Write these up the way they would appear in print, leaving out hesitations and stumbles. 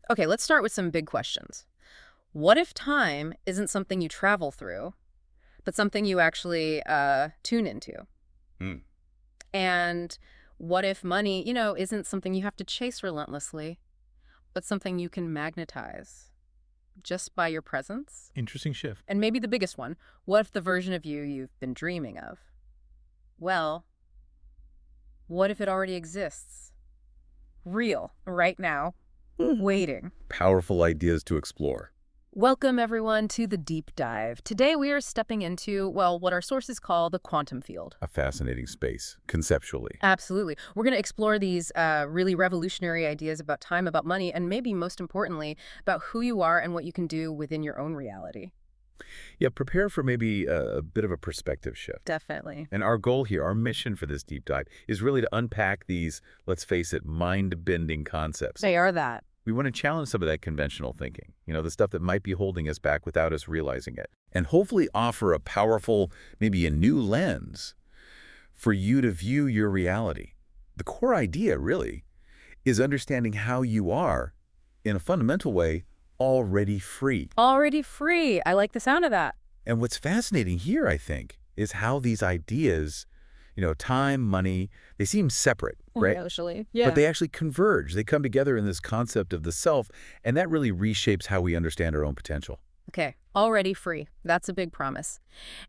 Okay, let's start with some big questions. What if time isn't something you travel through, but something you actually tune into? Hmm. And what if money, isn't something you have to chase relentlessly, but something you can magnetize just by your presence? Interesting shift. And maybe the biggest one, what if the version of you you've been dreaming of? Well, what if it already exists? Real, right now, waiting. Powerful ideas to explore. Welcome, everyone, to the deep dive. Today we are stepping into, well, what our sources call the quantum field. A fascinating space, conceptually. Absolutely. We're going to explore these really revolutionary ideas about time, about money, and maybe most importantly, about who you are and what you can do within your own reality. Yeah, prepare for maybe a bit of a perspective shift. Definitely. And our goal here, our mission for this deep dive, is really to unpack these, let's face it, mind-bending concepts. They are that. We want to challenge some of that conventional thinking, the stuff that might be holding us back without us realizing it, and hopefully offer a powerful, maybe a new lens for you to view your reality. The core idea, really, is understanding how you are, in a fundamental way, already free. Already free. I like the sound of that. And what's fascinating here, I think, is how these ideas, time, money, they seem separate, right? Actually, yeah. But they actually converge. They come together in this concept of the self, and that really reshapes how we understand our own potential. Okay, already free. That's a big promise.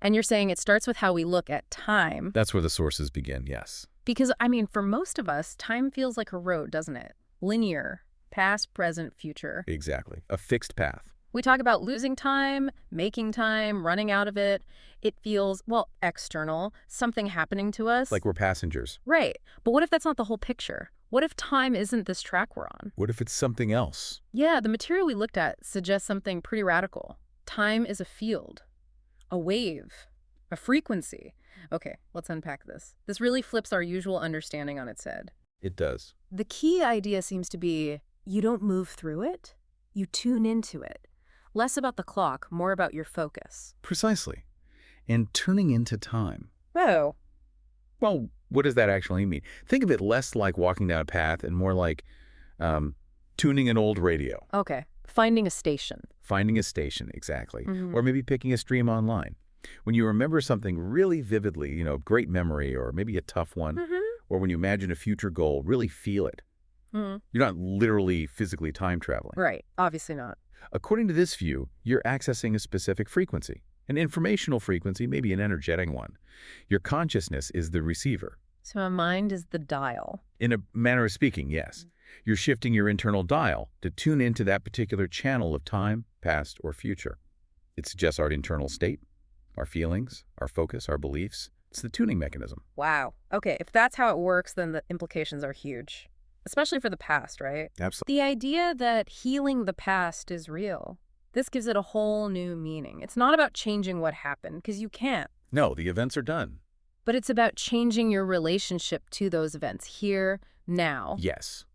And you're saying it starts with how we look at time. That's where the sources begin, yes. Because, for most of us, time feels like a road, doesn't it? Linear. Past, present, future. Exactly. A fixed path. We talk about losing time, making time, running out of it. It feels, well, external, something happening to us. Like we're passengers. Right. But what if that's not the whole picture? What if time isn't this track we're on? What if it's something else? Yeah, the material we looked at suggests something pretty radical. Time is a field, a wave, a frequency. Okay, let's unpack this. This really flips our usual understanding on its head. It does. The key idea seems to be you don't move through it, you tune into it. Less about the clock, more about your focus. Precisely. And turning into time. Oh. Well, what does that actually mean? Think of it less like walking down a path and more like tuning an old radio. Okay. Finding a station. Finding a station, exactly. Or maybe picking a stream online. When you remember something really vividly, great memory or maybe a tough one, or when you imagine a future goal, really feel it. You're not literally physically time traveling. Right. Obviously not. According to this view, you're accessing a specific frequency, an informational frequency, maybe an energetic one. Your consciousness is the receiver. So my mind is the dial. In a manner of speaking, yes. You're shifting your internal dial to tune into that particular channel of time, past, or future. It suggests our internal state, our feelings, our focus, our beliefs. It's the tuning mechanism. Wow. Okay, if that's how it works, then the implications are huge. Especially for the past, right? Absolutely. The idea that healing the past is real. This gives it a whole new meaning. It's not about changing what happened, because you can't. No, the events are done. But it's about changing your relationship to those events, here, now. Yes,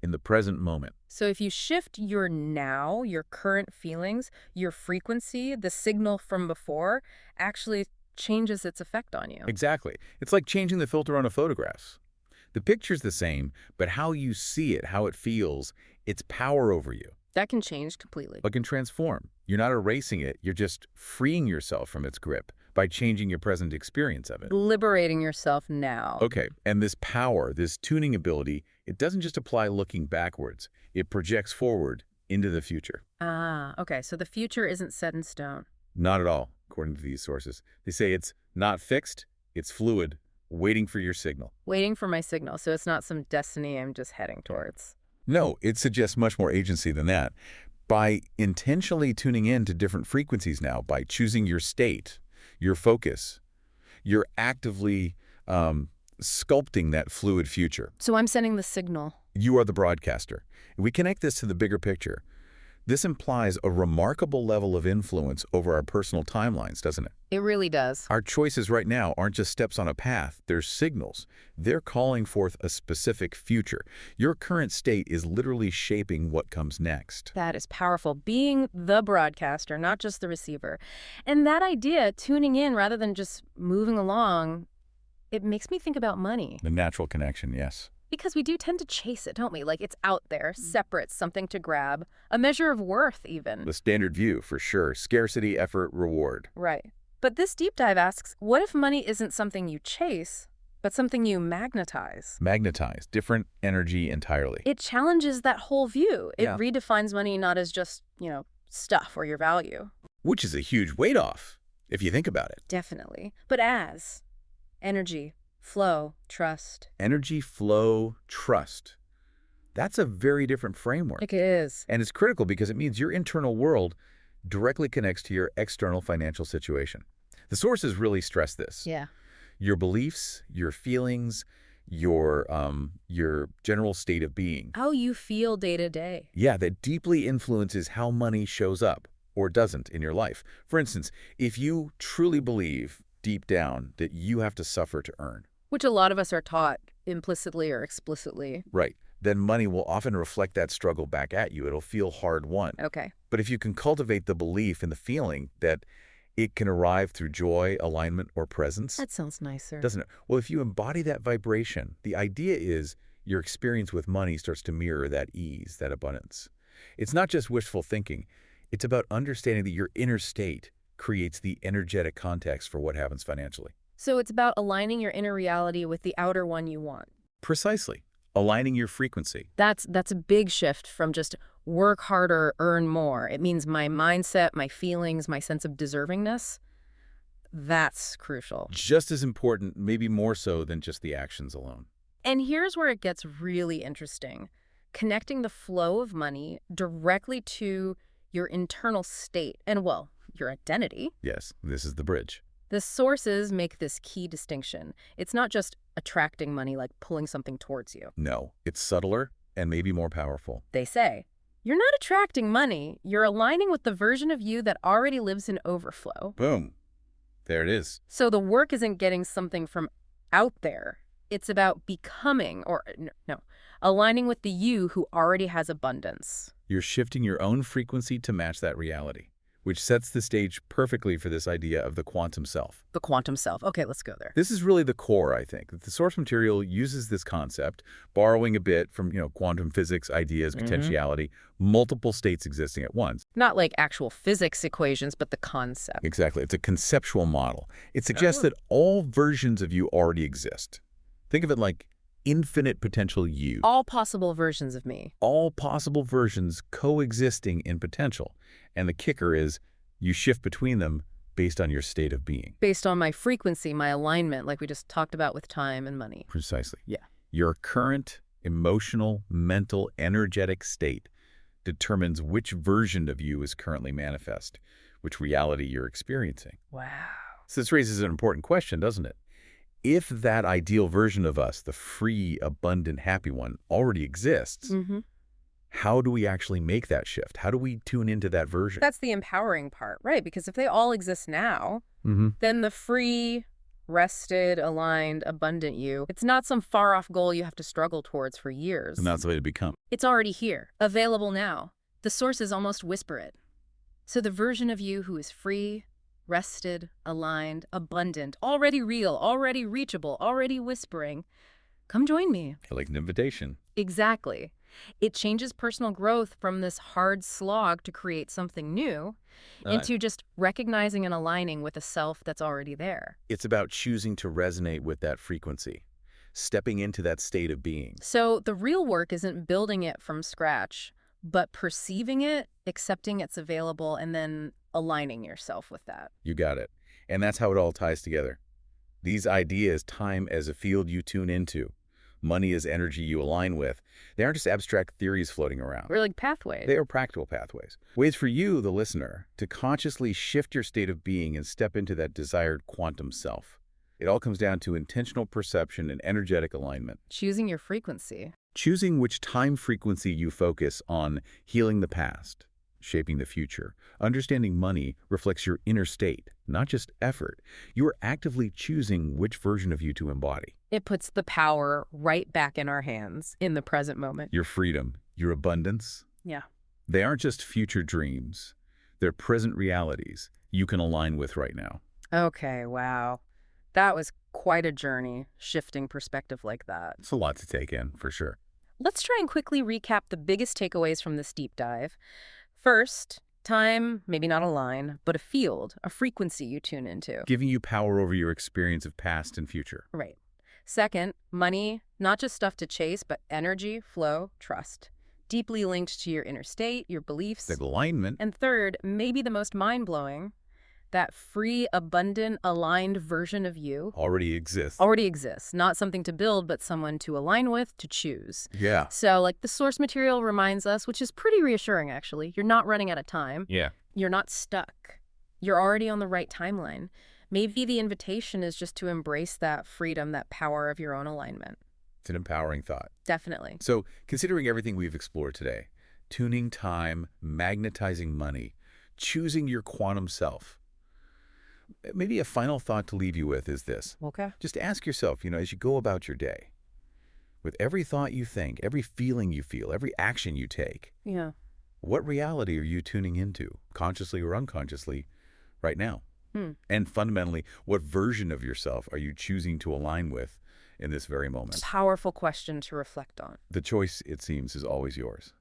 in the present moment. So if you shift your now, your current feelings, your frequency, the signal from before, actually changes its effect on you. Exactly. It's like changing the filter on a photograph. The picture's the same, but how you see it, how it feels, its power over you. That can change completely. It can transform. You're not erasing it. You're just freeing yourself from its grip by changing your present experience of it. Liberating yourself now. Okay, and this power, this tuning ability, it doesn't just apply looking backwards. It projects forward into the future. Ah, okay. So the future isn't set in stone. Not at all, according to these sources. They say it's not fixed, it's fluid, waiting for your signal. Waiting for my signal, so it's not some destiny I'm just heading towards. No, it suggests much more agency than that. By intentionally tuning in to different frequencies now, by choosing your state, your focus, you're actively sculpting that fluid future. So I'm sending the signal. You are the broadcaster. We connect this to the bigger picture. This implies a remarkable level of influence over our personal timelines, doesn't it? It really does. Our choices right now aren't just steps on a path, they're signals. They're calling forth a specific future. Your current state is literally shaping what comes next. That is powerful. Being the broadcaster, not just the receiver. And that idea, tuning in rather than just moving along, it makes me think about money. The natural connection, yes. Because we do tend to chase it, don't we? Like it's out there, separate, something to grab, a measure of worth even. The standard view, for sure. Scarcity, effort, reward. Right. But this deep dive asks, what if money isn't something you chase, but something you magnetize? Magnetize. Different energy entirely. It challenges that whole view. It Yeah. redefines money not as just, stuff or your value. Which is a huge weight off, if you think about it. Definitely. But as energy, flow, trust. Energy, flow, trust. That's a very different framework. It is. And it's critical because it means your internal world directly connects to your external financial situation. The sources really stress this. Yeah. Your beliefs, your feelings, your general state of being. How you feel day to day. Yeah, that deeply influences how money shows up or doesn't in your life. For instance, if you truly believe deep down that you have to suffer to earn, Which a lot of us are taught implicitly or explicitly. right, then money will often reflect that struggle back at you. It'll feel hard won. Okay. But if you can cultivate the belief and the feeling that it can arrive through joy, alignment, or presence, That sounds nicer. doesn't it? Well, if you embody that vibration, the idea is your experience with money starts to mirror that ease, that abundance. It's not just wishful thinking. It's about understanding that your inner state creates the energetic context for what happens financially. So it's about aligning your inner reality with the outer one you want. Precisely. Aligning your frequency. That's a big shift from just work harder, earn more. It means my mindset, my feelings, my sense of deservingness. That's crucial. Just as important, maybe more so than just the actions alone. And here's where it gets really interesting. Connecting the flow of money directly to your internal state and, well, your identity. Yes, this is the bridge. The sources make this key distinction. It's not just attracting money like pulling something towards you. No, it's subtler and maybe more powerful. They say, you're not attracting money, you're aligning with the version of you that already lives in overflow. Boom. There it is. So the work isn't getting something from out there. It's about becoming, aligning with the you who already has abundance. You're shifting your own frequency to match that reality, which sets the stage perfectly for this idea of the quantum self. The quantum self. Okay, let's go there. This is really the core, I think. The source material uses this concept, borrowing a bit from, quantum physics ideas, potentiality, multiple states existing at once. Not like actual physics equations, but the concept. Exactly. It's a conceptual model. It suggests that all versions of you already exist. Think of it like infinite potential you. All possible versions of me. All possible versions coexisting in potential. And the kicker is you shift between them based on your state of being. Based on my frequency, my alignment, like we just talked about with time and money. Precisely. Yeah. Your current emotional, mental, energetic state determines which version of you is currently manifest, which reality you're experiencing. Wow. So this raises an important question, doesn't it? If that ideal version of us, the free, abundant, happy one, already exists, how do we actually make that shift? How do we tune into that version? That's the empowering part, right? Because if they all exist now, then the free, rested, aligned, abundant you, it's not some far-off goal you have to struggle towards for years. And that's the way to become. It's already here, available now. The sources almost whisper it. So the version of you who is free, rested, aligned, abundant, already real, already reachable, already whispering, come join me. Like an invitation. Exactly. It changes personal growth from this hard slog to create something new into just recognizing and aligning with a self that's already there. It's about choosing to resonate with that frequency, stepping into that state of being. So the real work isn't building it from scratch, but perceiving it, accepting it's available, and then aligning yourself with that. You got it. And that's how it all ties together. These ideas, time as a field you tune into, money as energy you align with, they aren't just abstract theories floating around. We're like pathways. They are practical pathways. Ways for you, the listener, to consciously shift your state of being and step into that desired quantum self. It all comes down to intentional perception and energetic alignment. Choosing your frequency. Choosing which time frequency you focus on healing the past, shaping the future. Understanding money reflects your inner state, not just effort. You are actively choosing which version of you to embody. It puts the power right back in our hands in the present moment. Your freedom, your abundance. Yeah. They aren't just future dreams. They're present realities you can align with right now. Okay, wow. That was quite a journey, shifting perspective like that. It's a lot to take in, for sure. Let's try and quickly recap the biggest takeaways from this deep dive. First, time, maybe not a line, but a field, a frequency you tune into. Giving you power over your experience of past and future. Right. Second, money, not just stuff to chase, but energy, flow, trust. Deeply linked to your inner state, your beliefs. The alignment. And third, maybe the most mind-blowing, that free, abundant, aligned version of you Already exists. already exists. Not something to build, but someone to align with, to choose. Yeah. So, like the source material reminds us, which is pretty reassuring, actually, you're not running out of time. Yeah. You're not stuck. You're already on the right timeline. Maybe the invitation is just to embrace that freedom, that power of your own alignment. It's an empowering thought. Definitely. So, considering everything we've explored today, tuning time, magnetizing money, choosing your quantum self, maybe a final thought to leave you with is this. Okay. Just ask yourself, as you go about your day, with every thought you think, every feeling you feel, every action you take, Yeah. what reality are you tuning into, consciously or unconsciously, right now? And fundamentally, what version of yourself are you choosing to align with in this very moment? Powerful question to reflect on. The choice, it seems, is always yours.